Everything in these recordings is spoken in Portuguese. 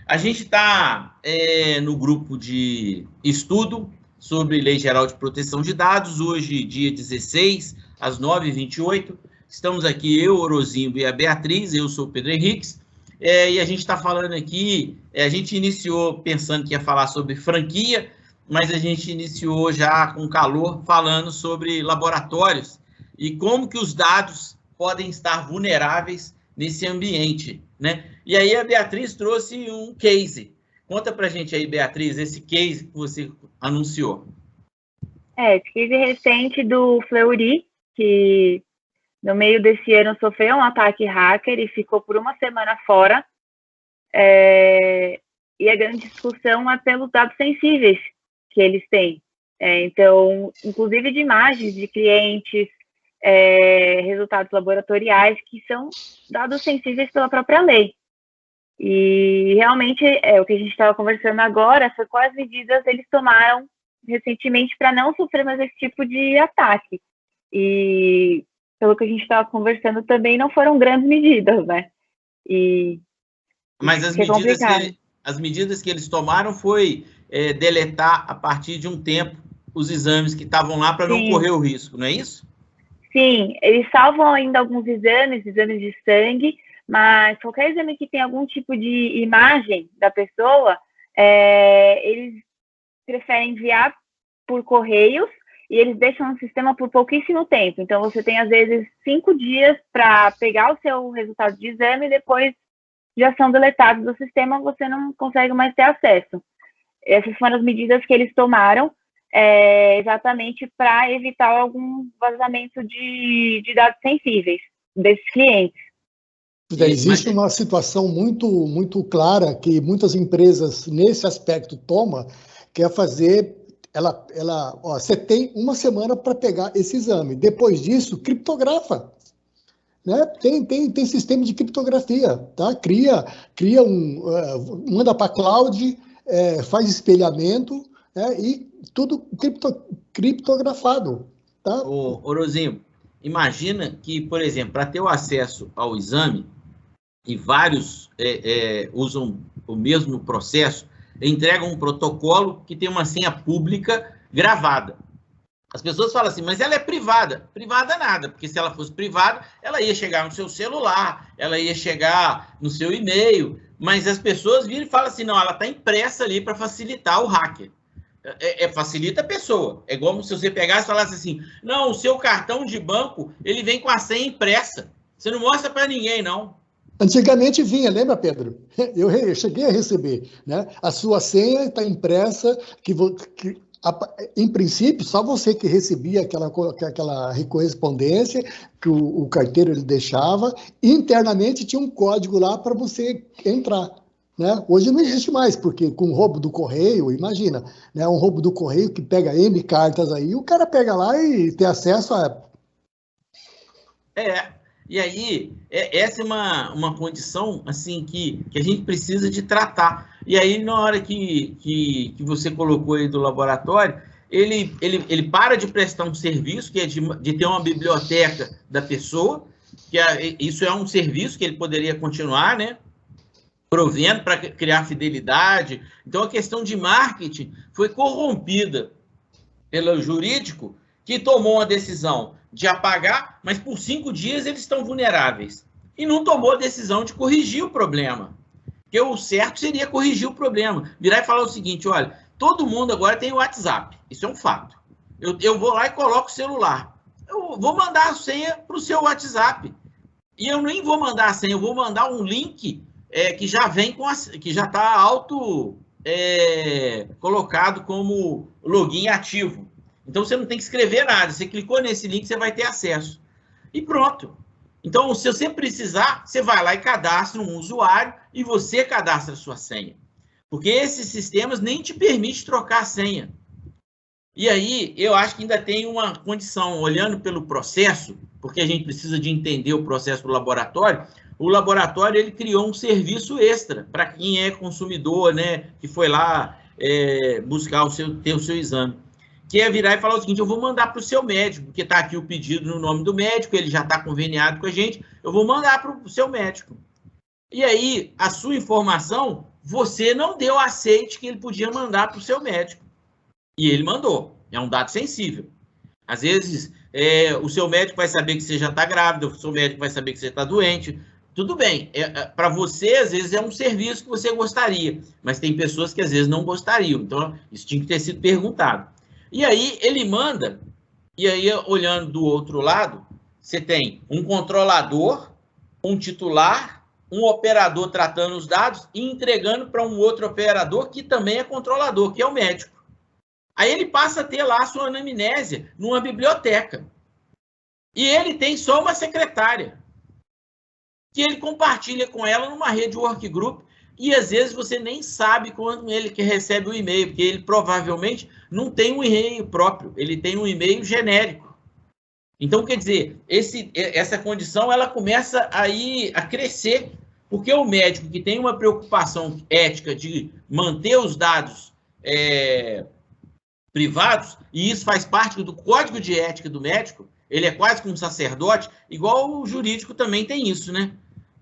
A gente está no grupo de estudo sobre Lei Geral de Proteção de Dados, hoje, dia 16, às 9h28. Estamos aqui, eu, Orozinho e a Beatriz, eu sou o Pedro Henriques, e a gente está falando aqui, a gente iniciou pensando que ia falar sobre franquia, mas a gente iniciou já com calor falando sobre laboratórios e como que os dados podem estar vulneráveis nesse ambiente, né? E aí a Beatriz trouxe um case. Conta pra gente aí, Beatriz, esse case que você anunciou. Esse case recente do Fleury, que no meio desse ano sofreu um ataque hacker e ficou por uma semana fora. E a grande discussão é pelos dados sensíveis que eles têm. Então, inclusive de imagens de clientes, resultados laboratoriais, que são dados sensíveis pela própria lei. E realmente, o que a gente estava conversando agora foi quais medidas eles tomaram recentemente para não sofrer mais esse tipo de ataque. E, pelo que a gente estava conversando, também não foram grandes medidas, né? Mas as medidas que eles tomaram foi deletar, a partir de um tempo, os exames que estavam lá para não correr o risco, não é isso? Sim, eles salvam ainda alguns exames de sangue, mas qualquer exame que tenha algum tipo de imagem da pessoa, eles preferem enviar por correios e eles deixam no sistema por pouquíssimo tempo. Então, você tem, às vezes, 5 dias para pegar o seu resultado de exame e depois já são deletados do sistema, você não consegue mais ter acesso. Essas foram as medidas que eles tomaram, exatamente para evitar algum vazamento de dados sensíveis desses clientes. Existe uma situação muito clara que muitas empresas, nesse aspecto, tomam, que é fazer... você tem uma semana para pegar esse exame. Depois disso, criptografa. Né? Tem sistema de criptografia, tá? Manda para a cloud, faz espelhamento, né? E tudo criptografado, tá? Ô, Orozinho, imagina que, por exemplo, para ter o acesso ao exame, e vários usam o mesmo processo, entregam um protocolo que tem uma senha pública gravada. As pessoas falam assim, mas ela é privada. Privada nada, porque se ela fosse privada, ela ia chegar no seu celular, ela ia chegar no seu e-mail, mas as pessoas viram e falam assim, não, ela está impressa ali para facilitar o hacker. Facilita a pessoa. É como se você pegasse e falasse assim, não, o seu cartão de banco, ele vem com a senha impressa. Você não mostra para ninguém, não. Antigamente vinha, lembra, Pedro? Eu cheguei a receber, né? A sua senha está impressa, em princípio, só você que recebia aquela correspondência que o carteiro ele deixava, internamente tinha um código lá para você entrar. Né? Hoje não existe mais, porque com o roubo do correio, imagina, né? Um roubo do correio que pega N cartas aí, o cara pega lá e tem acesso a... E aí, essa é uma condição assim, que a gente precisa de tratar. E aí, na hora que você colocou aí do laboratório, ele para de prestar um serviço, que é de ter uma biblioteca da pessoa, isso é um serviço que ele poderia continuar, né, provendo para criar fidelidade. Então, a questão de marketing foi corrompida pelo jurídico, que tomou uma decisão de apagar, mas por 5 dias eles estão vulneráveis. E não tomou a decisão de corrigir o problema. Porque o certo seria corrigir o problema. Virar e falar o seguinte, olha, todo mundo agora tem o WhatsApp. Isso é um fato. Eu vou lá e coloco o celular. Eu vou mandar a senha para o seu WhatsApp. E eu nem vou mandar a senha, eu vou mandar um link que já vem que já está colocado como login ativo. Então, você não tem que escrever nada. Você clicou nesse link, você vai ter acesso. E pronto. Então, se você precisar, você vai lá e cadastra um usuário e você cadastra a sua senha. Porque esses sistemas nem te permitem trocar a senha. E aí, eu acho que ainda tem uma condição, olhando pelo processo, porque a gente precisa de entender o processo do laboratório. O laboratório ele criou um serviço extra para quem é consumidor, né, que foi lá buscar ter o seu exame. Que é virar e falar o seguinte, eu vou mandar para o seu médico, porque está aqui o pedido no nome do médico, ele já está conveniado com a gente, eu vou mandar para o seu médico. E aí, a sua informação você não deu aceite que ele podia mandar para o seu médico. E ele mandou. É um dado sensível. Às vezes, o seu médico vai saber que você já está grávida, o seu médico vai saber que você está doente. Tudo bem. Para você, às vezes, é um serviço que você gostaria, mas tem pessoas que, às vezes, não gostariam. Então, isso tinha que ter sido perguntado. E aí, ele manda, e aí, olhando do outro lado, você tem um controlador, um titular, um operador tratando os dados e entregando para um outro operador que também é controlador, que é o médico. Aí ele passa a ter lá a sua anamnésia numa biblioteca. E ele tem só uma secretária, que ele compartilha com ela numa rede workgroup, e às vezes você nem sabe quando ele que recebe o e-mail, porque ele provavelmente não tem um e-mail próprio, ele tem um e-mail genérico. Então, quer dizer, essa condição ela começa a crescer, porque o médico que tem uma preocupação ética de manter os dados privados, e isso faz parte do código de ética do médico, ele é quase como um sacerdote, igual o jurídico também tem isso, né?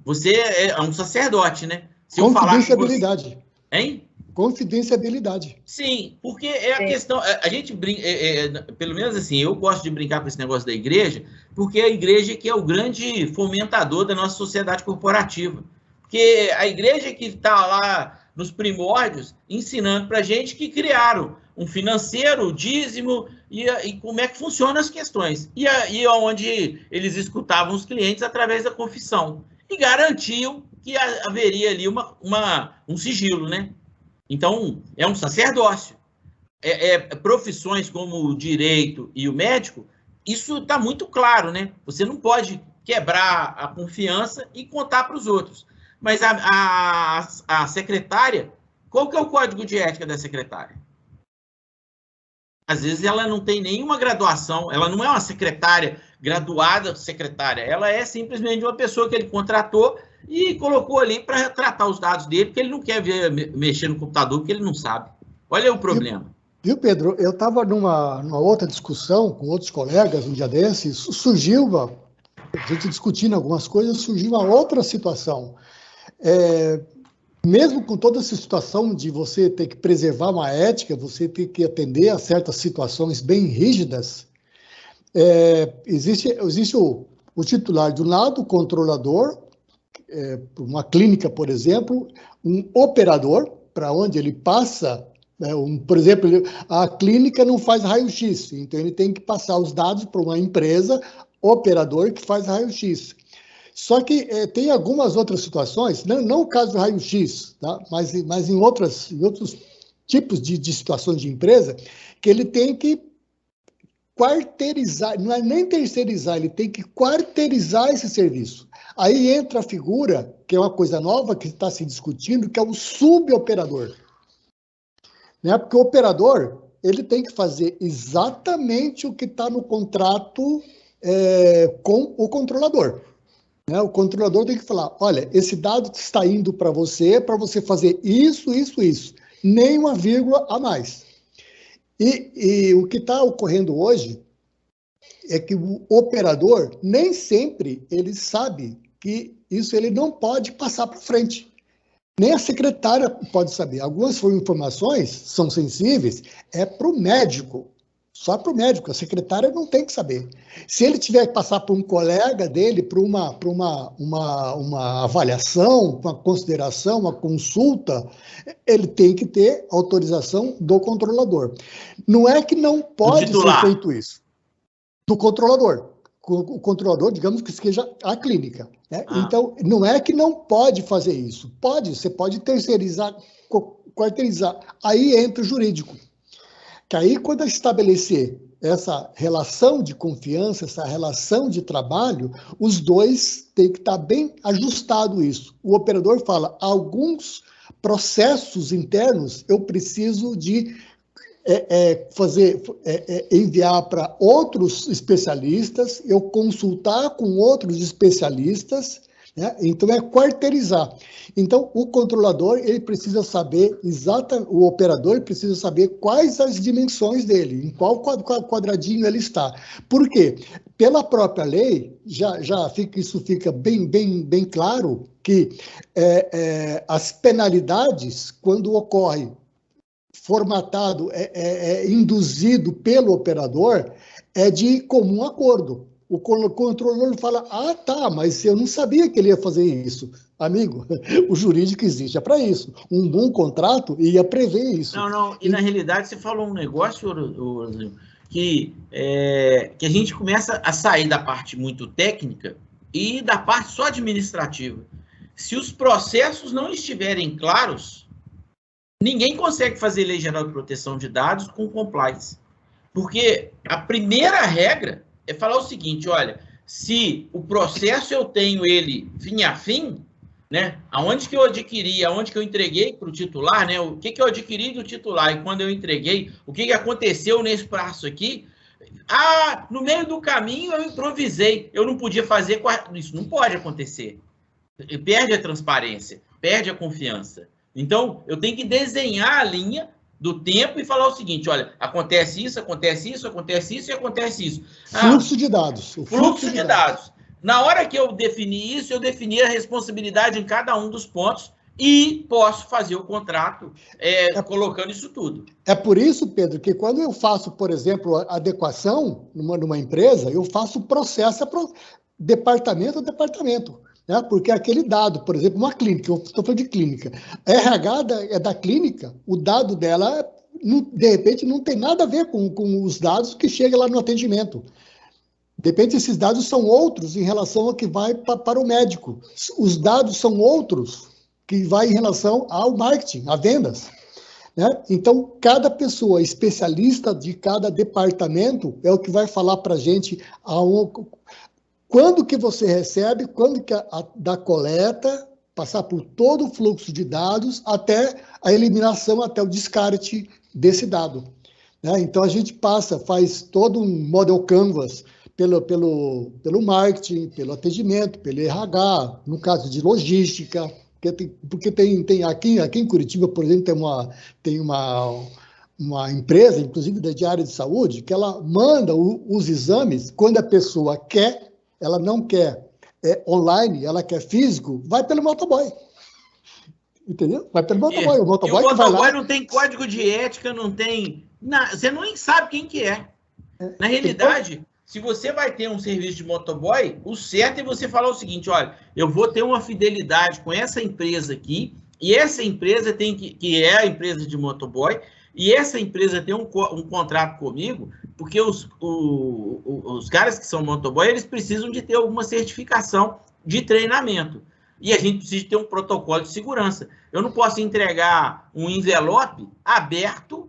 Você é um sacerdote, né? Se eu falar confidenciabilidade. Hein? Confidenciabilidade. Sim, porque é a questão, a gente brinca, pelo menos assim, eu gosto de brincar com esse negócio da igreja, porque a igreja que é o grande fomentador da nossa sociedade corporativa. Porque a igreja que está lá nos primórdios, ensinando para a gente que criaram um financeiro, o dízimo, e como é que funcionam as questões. E onde eles escutavam os clientes através da confissão. E garantiam que haveria ali um sigilo, né? Então, é um sacerdócio. Profissões como o direito e o médico, isso está muito claro, né? Você não pode quebrar a confiança e contar para os outros. Mas a secretária, qual que é o código de ética da secretária? Às vezes ela não tem nenhuma graduação, ela não é uma secretária graduada secretária, ela é simplesmente uma pessoa que ele contratou e colocou ali para tratar os dados dele, porque ele não quer mexer no computador, porque ele não sabe. Olha o problema. Viu, Pedro? Eu estava numa outra discussão com outros colegas um dia desses, surgiu, a gente discutindo algumas coisas, surgiu uma outra situação. Mesmo com toda essa situação de você ter que preservar uma ética, você ter que atender a certas situações bem rígidas, existe o titular de um lado, o controlador, uma clínica, por exemplo, um operador, para onde ele passa, por exemplo, a clínica não faz raio-x, então ele tem que passar os dados para uma empresa, operador, que faz raio-x. Só que tem algumas outras situações, não o caso do raio-x, tá? mas em outros tipos de situações de empresa, que ele tem que quarteirizar, não é nem terceirizar, ele tem que quarteirizar esse serviço. Aí entra a figura, que é uma coisa nova que está se discutindo, que é o suboperador. Né? Porque o operador, ele tem que fazer exatamente o que está no contrato com o controlador. O controlador tem que falar, olha, esse dado está indo para você fazer isso, isso, isso. Nem uma vírgula a mais. E o que está ocorrendo hoje é que o operador nem sempre ele sabe que isso ele não pode passar para frente. Nem a secretária pode saber. Algumas informações são sensíveis, para o médico. Só para o médico, a secretária não tem que saber. Se ele tiver que passar por um colega dele, para uma avaliação, uma consideração, uma consulta, ele tem que ter autorização do controlador. Não é que não pode ser feito isso. Do controlador. O controlador, digamos que seja a clínica. Né? Então, não é que não pode fazer isso. Pode, você pode terceirizar, quarteirizar. Aí entra o jurídico. Que aí, quando estabelecer essa relação de confiança, essa relação de trabalho, os dois têm que estar bem ajustado isso. O operador fala, alguns processos internos eu preciso de enviar para outros especialistas, eu consultar com outros especialistas, né? Então, é quarteirizar. Então, o controlador, ele precisa saber o operador ele precisa saber quais as dimensões dele, em qual quadradinho ele está. Por quê? Pela própria lei, isso fica bem claro que as penalidades, quando ocorre formatado, induzido pelo operador, é de comum acordo. O controlador fala, tá, mas eu não sabia que ele ia fazer isso. Amigo, o jurídico existe para isso. Um bom contrato ia prever isso. Não, e na realidade você falou um negócio, que a gente começa a sair da parte muito técnica e da parte só administrativa. Se os processos não estiverem claros, ninguém consegue fazer lei geral de proteção de dados com compliance. Porque a primeira regra é falar o seguinte, olha, se o processo eu tenho ele fim a fim, né, aonde que eu adquiri, aonde que eu entreguei para o titular, né, o que eu adquiri do titular e quando eu entreguei, o que aconteceu nesse prazo aqui, no meio do caminho eu improvisei, eu não podia fazer, isso não pode acontecer. Perde a transparência, perde a confiança. Então, eu tenho que desenhar a linha do tempo e falar o seguinte, olha, acontece isso, acontece isso, acontece isso e acontece isso. Fluxo de dados. Fluxo de dados. Na hora que eu defini isso, eu defini a responsabilidade em cada um dos pontos e posso fazer o contrato colocando isso tudo. É por isso, Pedro, que quando eu faço, por exemplo, a adequação numa empresa, eu faço o processo departamento a departamento. Né? Porque aquele dado, por exemplo, uma clínica, eu estou falando de clínica, a RH é da clínica, o dado dela, de repente, não tem nada a ver com os dados que chegam lá no atendimento. De repente, esses dados são outros em relação ao que vai para o médico. Os dados são outros que vai em relação ao marketing, a vendas. Né? Então, cada pessoa especialista de cada departamento é o que vai falar para a gente quando que você recebe, quando que da coleta, passar por todo o fluxo de dados, até a eliminação, até o descarte desse dado. Né? Então, a gente faz todo um model canvas pelo marketing, pelo atendimento, pelo RH, no caso de logística, porque tem aqui em Curitiba, por exemplo, tem uma empresa, inclusive de área de saúde, que ela manda os exames quando a pessoa quer. Ela não quer online, ela quer físico, vai pelo motoboy. Entendeu? Vai pelo motoboy. O motoboy não tem código de ética, não tem... você nem sabe quem que é. Na realidade, se você vai ter um serviço de motoboy, o certo é você falar o seguinte, olha, eu vou ter uma fidelidade com essa empresa aqui, e essa empresa tem que é a empresa de motoboy, e essa empresa tem um contrato comigo, porque os caras que são motoboy, eles precisam de ter alguma certificação de treinamento. E a gente precisa ter um protocolo de segurança. Eu não posso entregar um envelope aberto,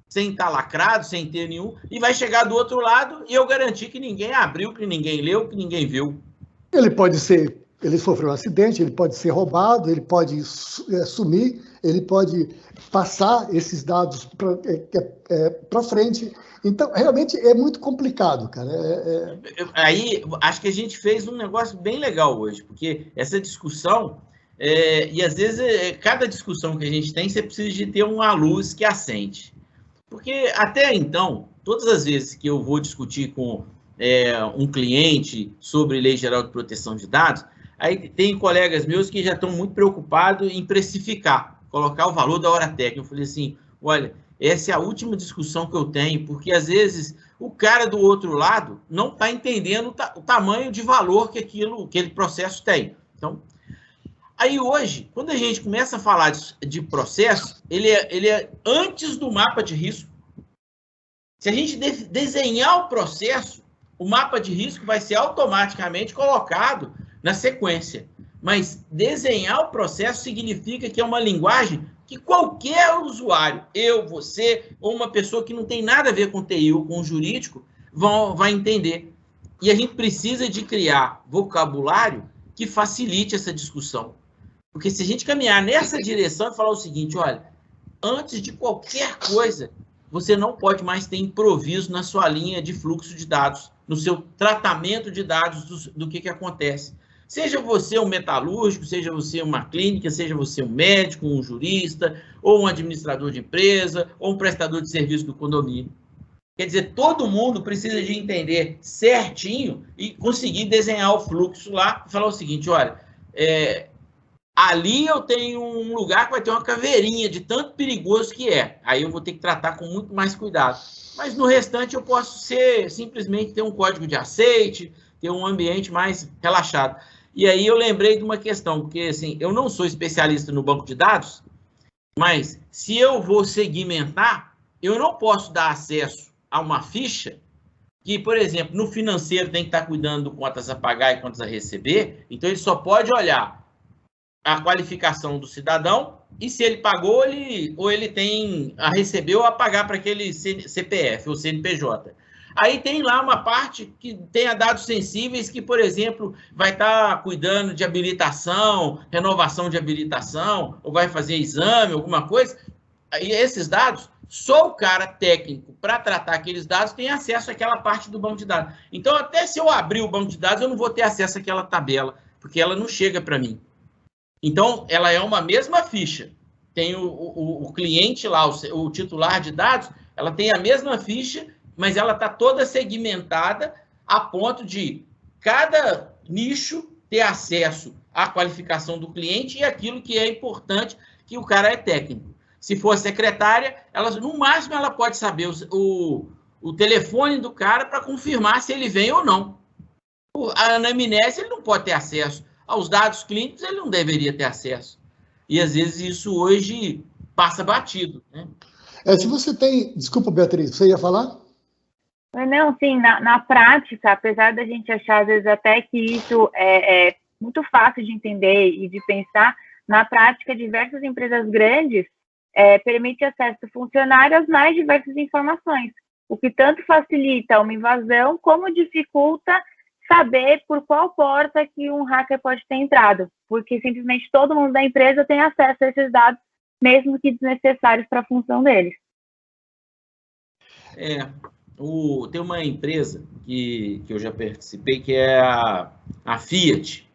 sem estar lacrado, sem ter nenhum, e vai chegar do outro lado e eu garantir que ninguém abriu, que ninguém leu, que ninguém viu. Ele sofreu um acidente, ele pode ser roubado, ele pode sumir, ele pode passar esses dados para frente. Então, realmente é muito complicado, cara. Aí, acho que a gente fez um negócio bem legal hoje, porque essa discussão, e às vezes, cada discussão que a gente tem, você precisa de ter uma luz que acende. Porque até então, todas as vezes que eu vou discutir com um cliente sobre Lei Geral de Proteção de Dados, aí tem colegas meus que já estão muito preocupados em precificar, colocar o valor da hora técnica. Eu falei assim, olha, essa é a última discussão que eu tenho, porque às vezes o cara do outro lado não está entendendo o tamanho de valor que aquele processo tem. Então, aí hoje, quando a gente começa a falar de processo, ele é antes do mapa de risco. Se a gente desenhar o processo, o mapa de risco vai ser automaticamente colocado na sequência. Mas desenhar o processo significa que é uma linguagem que qualquer usuário, eu, você, ou uma pessoa que não tem nada a ver com TI ou com jurídico, vai entender. E a gente precisa de criar vocabulário que facilite essa discussão. Porque se a gente caminhar nessa direção e falar o seguinte, olha, antes de qualquer coisa, você não pode mais ter improviso na sua linha de fluxo de dados, no seu tratamento de dados do que acontece. Seja você um metalúrgico, seja você uma clínica, seja você um médico, um jurista, ou um administrador de empresa, ou um prestador de serviço do condomínio. Quer dizer, todo mundo precisa de entender certinho e conseguir desenhar o fluxo lá e falar o seguinte, olha, ali eu tenho um lugar que vai ter uma caveirinha de tanto perigoso que é. Aí eu vou ter que tratar com muito mais cuidado. Mas no restante eu posso simplesmente ter um código de aceite, ter um ambiente mais relaxado. E aí eu lembrei de uma questão, porque assim, eu não sou especialista no banco de dados, mas se eu vou segmentar, eu não posso dar acesso a uma ficha que, por exemplo, no financeiro tem que estar cuidando de contas a pagar e contas a receber, então ele só pode olhar a qualificação do cidadão e se ele pagou, ou ele tem a receber ou a pagar para aquele CPF ou CNPJ. Aí tem lá uma parte que tenha dados sensíveis que, por exemplo, vai estar cuidando de habilitação, renovação de habilitação, ou vai fazer exame, alguma coisa. E esses dados, só o cara técnico para tratar aqueles dados tem acesso àquela parte do banco de dados. Então, até se eu abrir o banco de dados, eu não vou ter acesso àquela tabela, porque ela não chega para mim. Então, ela é uma mesma ficha. Tem o cliente lá, o titular de dados, ela tem a mesma ficha, mas ela está toda segmentada a ponto de cada nicho ter acesso à qualificação do cliente e aquilo que é importante, que o cara é técnico. Se for secretária, no máximo ela pode saber o telefone do cara para confirmar se ele vem ou não. A anamnese, ele não pode ter acesso. Aos dados clínicos, ele não deveria ter acesso. E, às vezes, isso hoje passa batido, né? Se você tem... Desculpa, Beatriz, você ia falar? Não, sim, na prática, apesar da gente achar, às vezes, até que isso é muito fácil de entender e de pensar, na prática, diversas empresas grandes permitem acesso do funcionário às mais diversas informações, o que tanto facilita uma invasão, como dificulta saber por qual porta que um hacker pode ter entrado, porque simplesmente todo mundo da empresa tem acesso a esses dados, mesmo que desnecessários para a função deles. Tem uma empresa que eu já participei, que é a Fiat.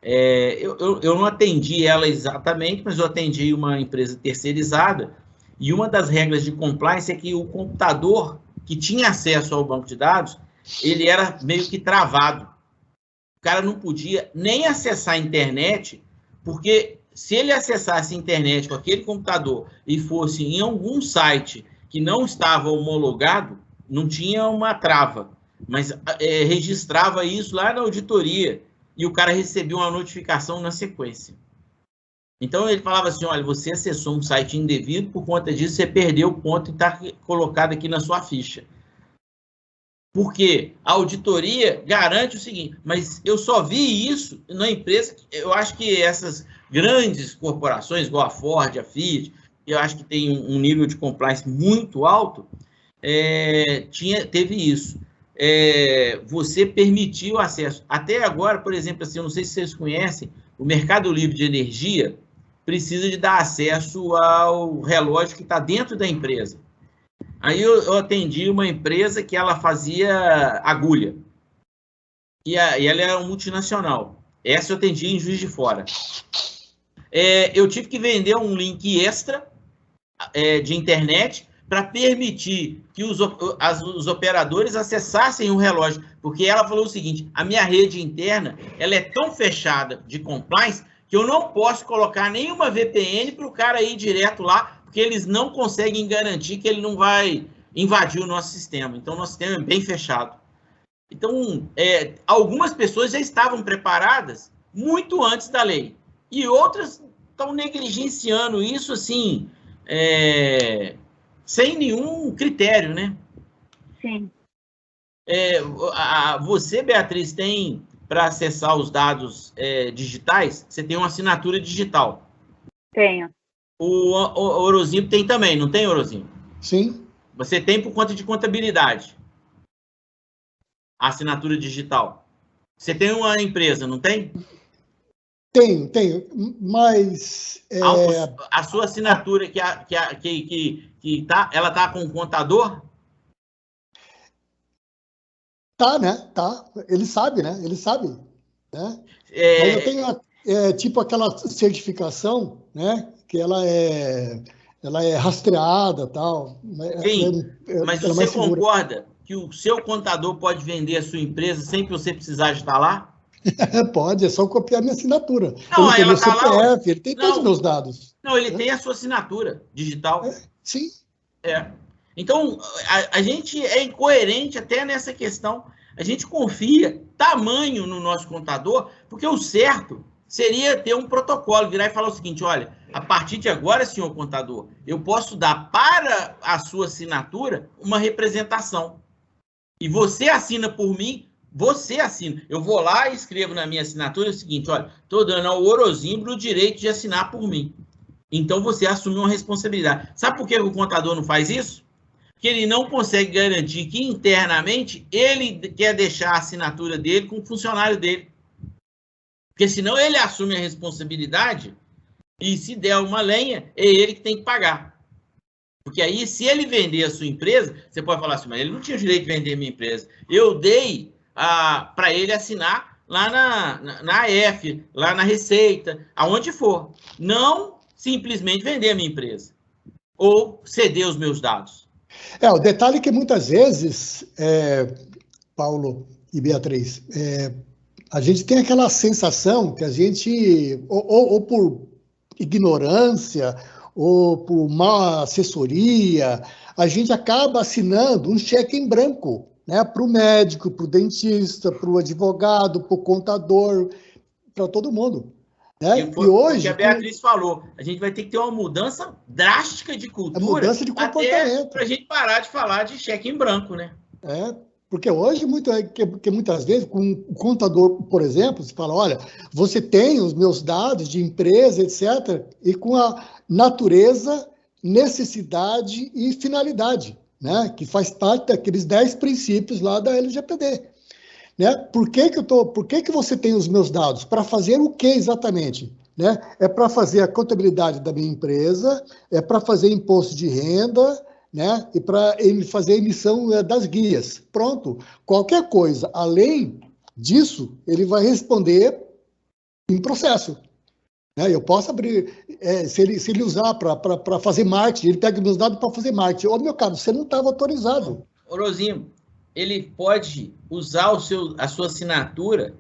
Eu não atendi ela exatamente, mas eu atendi uma empresa terceirizada, e uma das regras de compliance é que o computador que tinha acesso ao banco de dados, ele era meio que travado. O cara não podia nem acessar a internet, porque se ele acessasse a internet com aquele computador e fosse em algum site que não estava homologado, não tinha uma trava, mas registrava isso lá na auditoria e o cara recebia uma notificação na sequência. Então, ele falava assim, olha, você acessou um site indevido, por conta disso você perdeu o ponto e está colocado aqui na sua ficha. Porque a auditoria garante o seguinte, mas eu só vi isso na empresa, eu acho que essas grandes corporações, igual a Ford, a Fiat, eu acho que tem um nível de compliance muito alto, teve isso. Você permitiu o acesso. Até agora, por exemplo, assim, eu não sei se vocês conhecem, o Mercado Livre de Energia precisa de dar acesso ao relógio que está dentro da empresa. Aí eu atendi uma empresa que ela fazia agulha. E ela era uma multinacional. Essa eu atendi em Juiz de Fora. Eu tive que vender um link extra de internet para permitir que os operadores acessassem o relógio. Porque ela falou o seguinte, a minha rede interna ela é tão fechada de compliance que eu não posso colocar nenhuma VPN para o cara ir direto lá, porque eles não conseguem garantir que ele não vai invadir o nosso sistema. Então, o nosso sistema é bem fechado. Então, algumas pessoas já estavam preparadas muito antes da lei. E outras estão negligenciando isso, assim, sem nenhum critério, né? Sim. Você, Beatriz, tem, para acessar os dados digitais, você tem uma assinatura digital. Tenho. O Orozinho tem também, não tem, Orozinho? Sim. Você tem por conta de contabilidade. A assinatura digital. Você tem uma empresa, não tem? Tenho, mas... A sua assinatura, ela está com o contador? Tá, né? Tá. Ele sabe, né? Ele sabe. Né? Mas eu tenho tipo aquela certificação, né? Que ela é rastreada, tal. Sim, mas Ela é você mais segura. concorda que o seu contador pode vender a sua empresa sem que você precisar estar lá? Pode, é só copiar minha assinatura. Não, Ele aí tem ela meu está lá, ué. CPF, ele tem todos os Não, meus dados. não, ele Né? tem a sua assinatura digital. Sim. É. Então, a gente é incoerente até nessa questão. A gente confia tamanho no nosso contador, porque o certo seria ter um protocolo, virar e falar o seguinte: olha, a partir de agora, senhor contador, eu posso dar para a sua assinatura uma representação. E você assina por mim, você assina. Eu vou lá e escrevo na minha assinatura o seguinte: olha, estou dando ao Orozimbro o direito de assinar por mim. Então você assume uma responsabilidade. Sabe por que o contador não faz isso? Porque ele não consegue garantir que internamente ele quer deixar a assinatura dele com o funcionário dele. Porque senão ele assume a responsabilidade e se der uma lenha, é ele que tem que pagar. Porque aí, se ele vender a sua empresa, você pode falar assim, mas ele não tinha o direito de vender a minha empresa. Eu dei para ele assinar lá na AF, lá na Receita, aonde for. Não simplesmente vender a minha empresa. Ou ceder os meus dados. O detalhe é que muitas vezes, Paulo e Beatriz, a gente tem aquela sensação que a gente, ou por ignorância, ou por má assessoria, a gente acaba assinando um cheque em branco, né, para o médico, para o dentista, para o advogado, para o contador, para todo mundo. Né? E hoje, o que a Beatriz falou, a gente vai ter que ter uma mudança drástica de cultura, mudança de comportamento, para a gente parar de falar de cheque em branco, né? Porque hoje, muitas vezes, com o contador, por exemplo, você fala, olha, você tem os meus dados de empresa, etc., e com a natureza, necessidade e finalidade, né? Que faz parte daqueles 10 princípios lá da LGPD. Né? Por que você tem os meus dados? Para fazer o que exatamente? Né? É para fazer a contabilidade da minha empresa, é para fazer imposto de renda, né? E para fazer a emissão das guias. Pronto. Qualquer coisa além disso, ele vai responder em processo. Né? Eu posso abrir, se ele usar para fazer marketing, ele pega meus dados para fazer marketing. Ô, meu caro, você não estava autorizado. Orozinho, ele pode usar a sua assinatura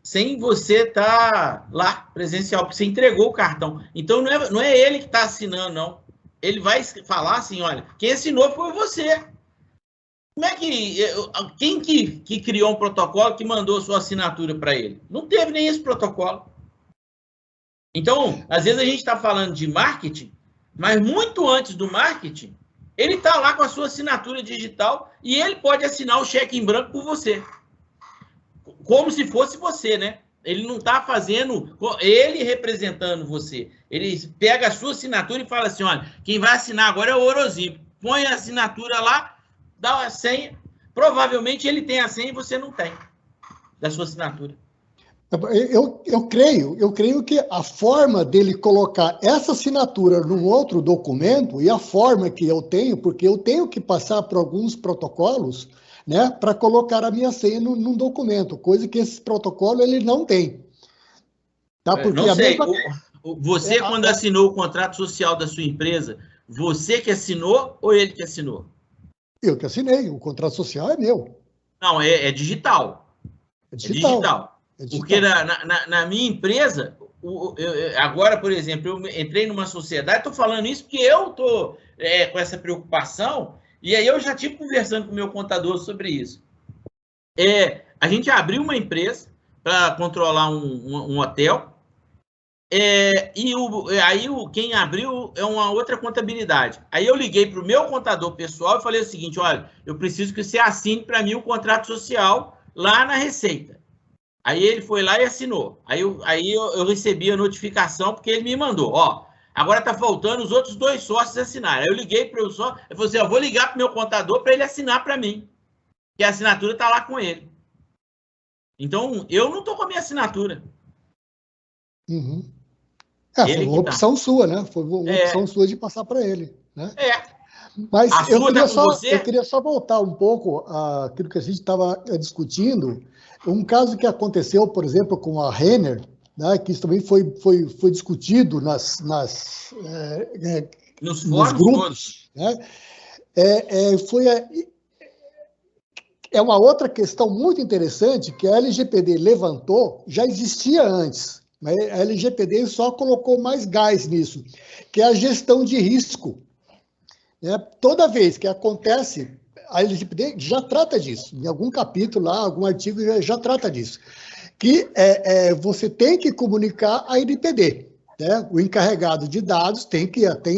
sem você estar lá presencial, porque você entregou o cartão. Então, não é ele que está assinando, não. Ele vai falar assim, olha, quem assinou foi você. Como é que... Quem que criou um protocolo que mandou sua assinatura para ele? Não teve nem esse protocolo. Então, às vezes a gente está falando de marketing, mas muito antes do marketing, ele está lá com a sua assinatura digital e ele pode assinar o cheque em branco por você. Como se fosse você, né? Ele não está fazendo... Ele representando você. Ele pega a sua assinatura e fala assim, olha, quem vai assinar agora é o Orozinho. Põe a assinatura lá, dá a senha. Provavelmente ele tem a senha e você não tem da sua assinatura. Eu creio que a forma dele colocar essa assinatura num outro documento e a forma que eu tenho, porque eu tenho que passar por alguns protocolos, né, para colocar a minha senha num documento, coisa que esse protocolo ele não tem. Tá? Porque não sei. Você, quando assinou o contrato social da sua empresa, você que assinou ou ele que assinou? Eu que assinei. O contrato social é meu. Não, é digital. É digital. Porque na minha empresa, agora, por exemplo, eu entrei numa sociedade, estou falando isso porque eu estou com essa preocupação, e aí eu já estive conversando com o meu contador sobre isso. A gente abriu uma empresa para controlar um hotel, aí quem abriu é uma outra contabilidade. Aí eu liguei para o meu contador pessoal e falei o seguinte, olha, eu preciso que você assine para mim o contrato social lá na Receita. Aí ele foi lá e assinou. Aí eu recebi a notificação porque ele me mandou. Ó, agora está faltando os outros 2 sócios assinarem. Aí eu liguei para o sócio, eu falei assim, eu vou ligar para o meu contador para ele assinar para mim. Que a assinatura está lá com ele. Então, eu não estou com a minha assinatura. Foi uma opção sua, né? Foi uma opção sua de passar para ele. Né? Mas eu queria só voltar um pouco àquilo que a gente estava discutindo. Um caso que aconteceu, por exemplo, com a Renner, né, que isso também foi discutido nos grupos. Né, é uma outra questão muito interessante que a LGPD levantou, já existia antes, mas a LGPD só colocou mais gás nisso, que é a gestão de risco. Né? Toda vez que acontece, a LGPD já trata disso, em algum capítulo lá, algum artigo já trata disso, que você tem que comunicar a NPD. Né? O encarregado de dados tem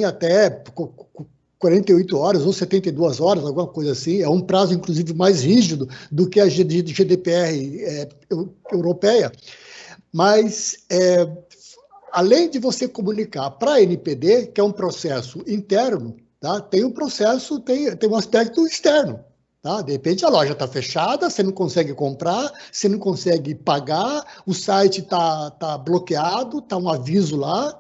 até 48 horas ou 72 horas, alguma coisa assim, é um prazo, inclusive, mais rígido do que a GDPR europeia, mas, além de você comunicar para a NPD, que é um processo interno, tá? Tem um processo, tem um aspecto externo. Tá? De repente, a loja está fechada, você não consegue comprar, você não consegue pagar, o site tá bloqueado, está um aviso lá.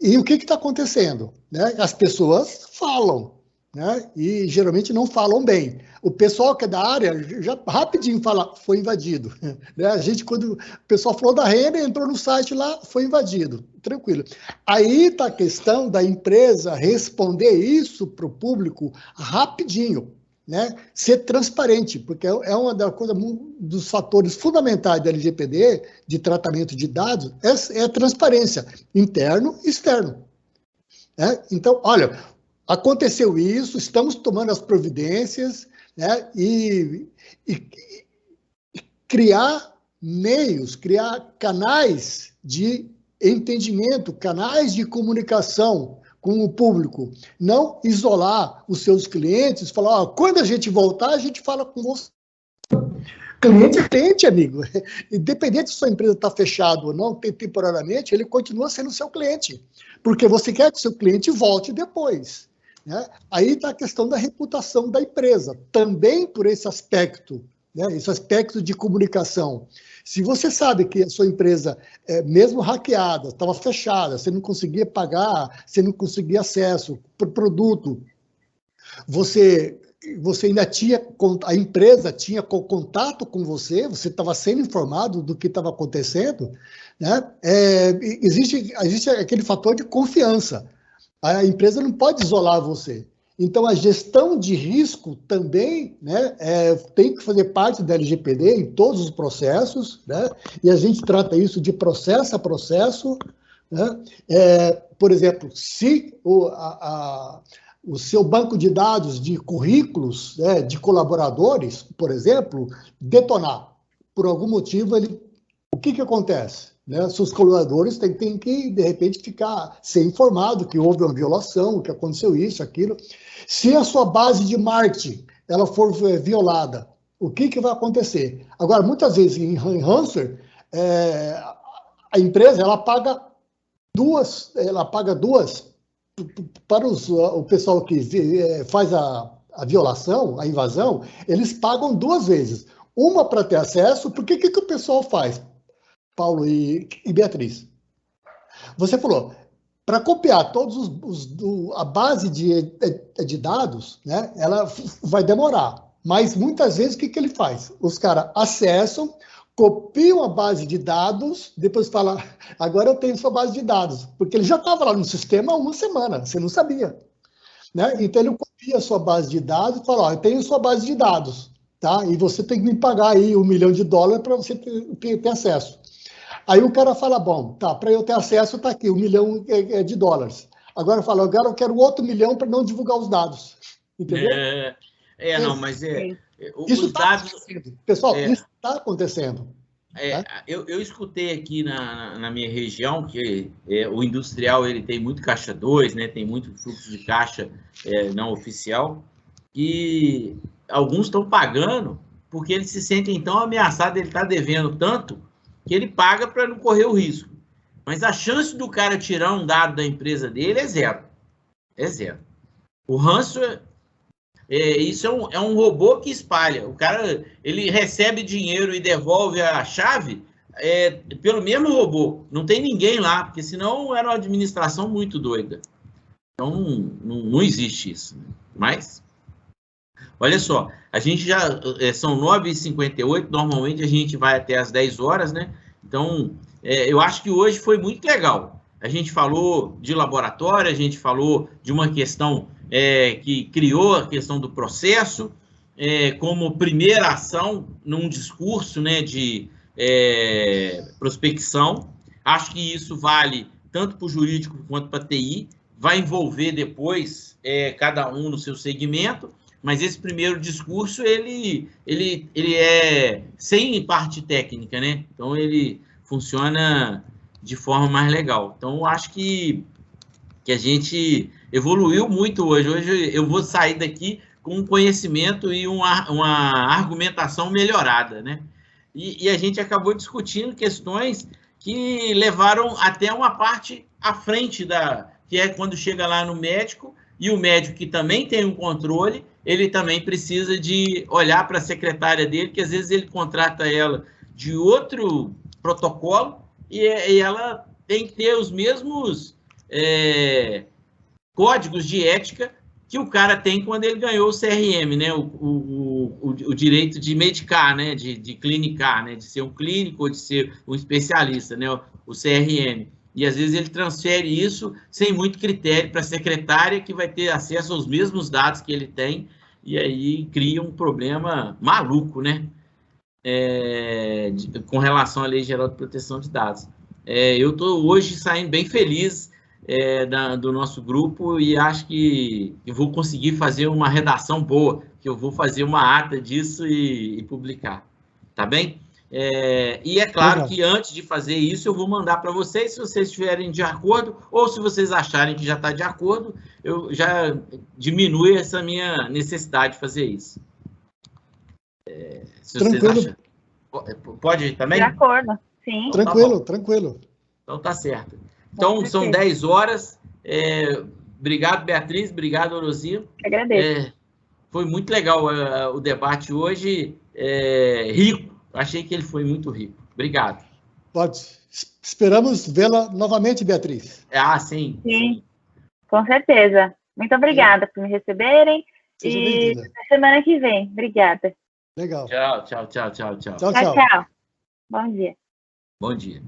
E o que está acontecendo? Né? As pessoas falam, né? E geralmente não falam bem. O pessoal que é da área já rapidinho fala, foi invadido. Né? A gente, quando o pessoal falou da Renner, entrou no site lá, foi invadido. Tranquilo. Aí está a questão da empresa responder isso para o público rapidinho. Né? Ser transparente, porque é uma dos fatores fundamentais da LGPD, de tratamento de dados, é a transparência, interno e externo. Né? Então, olha, aconteceu isso, estamos tomando as providências, né? e criar meios, criar canais de entendimento, canais de comunicação com o público, não isolar os seus clientes, falar, quando a gente voltar, a gente fala com você. Cliente é cliente, amigo. Independente se sua empresa está fechada ou não, temporariamente, ele continua sendo seu cliente, porque você quer que o seu cliente volte depois. Né? Aí está a questão da reputação da empresa, também por esse aspecto, né? Esse aspecto de comunicação. Se você sabe que a sua empresa, mesmo hackeada, estava fechada, você não conseguia pagar, você não conseguia acesso para o produto, você ainda tinha, a empresa tinha contato com você estava sendo informado do que estava acontecendo, né? Existe aquele fator de confiança. A empresa não pode isolar você. Então, a gestão de risco também, né, tem que fazer parte da LGPD em todos os processos, né, e a gente trata isso de processo a processo. Né, por exemplo, se o seu banco de dados de currículos, né, de colaboradores, por exemplo, detonar, por algum motivo, o que acontece? Né? Seus colaboradores têm que, de repente, ser informado que houve uma violação, que aconteceu isso, aquilo. Se a sua base de marketing ela for violada, o que vai acontecer? Agora, muitas vezes, em ransomware, a empresa ela paga duas para o pessoal que faz a violação, a invasão, eles pagam duas vezes. Uma para ter acesso, porque o que o pessoal faz? Paulo e Beatriz. Você falou, para copiar todos a base de dados, né, ela vai demorar. Mas muitas vezes o que ele faz? Os caras acessam, copiam a base de dados, depois falam, agora eu tenho sua base de dados. Porque ele já estava lá no sistema há uma semana, você não sabia. Né? Então ele copia a sua base de dados e fala, eu tenho sua base de dados, tá? E você tem que me pagar aí $1 milhão para você ter acesso. Aí o cara fala, bom, tá, para eu ter acesso, tá aqui, $1 milhão. Agora fala, agora eu quero outro $1 milhão para não divulgar os dados. Entendeu? Não, mas isso os dados... acontecendo. Pessoal, isso está acontecendo. Tá? Eu escutei aqui na minha região que o industrial ele tem muito caixa 2, né, tem muito fluxo de caixa não oficial, e alguns estão pagando porque eles se sentem então ameaçados, ele está devendo tanto que ele paga para não correr o risco. Mas a chance do cara tirar um dado da empresa dele é zero. É zero. O ransomware, isso é um robô que espalha. O cara, ele recebe dinheiro e devolve a chave pelo mesmo robô. Não tem ninguém lá, porque senão era uma administração muito doida. Então, não existe isso. Mas, olha só, a gente já... são 9h58, normalmente a gente vai até as 10 horas, né? Então, eu acho que hoje foi muito legal. A gente falou de laboratório, a gente falou de uma questão que criou a questão do processo, como primeira ação num discurso, né, de prospecção. Acho que isso vale tanto para o jurídico quanto para a TI, vai envolver depois cada um no seu segmento, mas esse primeiro discurso, ele é sem parte técnica, né? Então, ele funciona de forma mais legal. Então, acho que a gente evoluiu muito hoje. Hoje eu vou sair daqui com um conhecimento e uma argumentação melhorada, né? E a gente acabou discutindo questões que levaram até uma parte à frente que é quando chega lá no médico, e o médico que também tem um controle, ele também precisa de olhar para a secretária dele, que às vezes ele contrata ela de outro protocolo, e ela tem que ter os mesmos códigos de ética que o cara tem quando ele ganhou o CRM, né? O direito de medicar, né? De clinicar, né? De ser um clínico ou de ser um especialista, né? O CRM. E às vezes ele transfere isso sem muito critério para a secretária, que vai ter acesso aos mesmos dados que ele tem, e aí cria um problema maluco, né? Com relação à Lei Geral de Proteção de Dados. Eu estou hoje saindo bem feliz do nosso grupo, e acho que eu vou conseguir fazer uma redação boa, que eu vou fazer uma ata disso e publicar, tá bem? E é claro que antes de fazer isso, eu vou mandar para vocês, se vocês estiverem de acordo, ou se vocês acharem que já está de acordo, eu já diminuo essa minha necessidade de fazer isso. Se Tranquilo. Pode ir também? De acordo, sim. Tranquilo, tranquilo. Então tá certo. Então, são 10 horas. Obrigado, Beatriz. Obrigado, Orozino. Agradeço. Foi muito legal o debate hoje. Rico. Achei que ele foi muito rico. Obrigado. Pode. Esperamos vê-la novamente, Beatriz. Sim. Sim, com certeza. Muito obrigada por me receberem. Seja e bem-vinda. na semana que vem. Obrigada. Legal. Tchau. Tchau. Bom dia. Bom dia.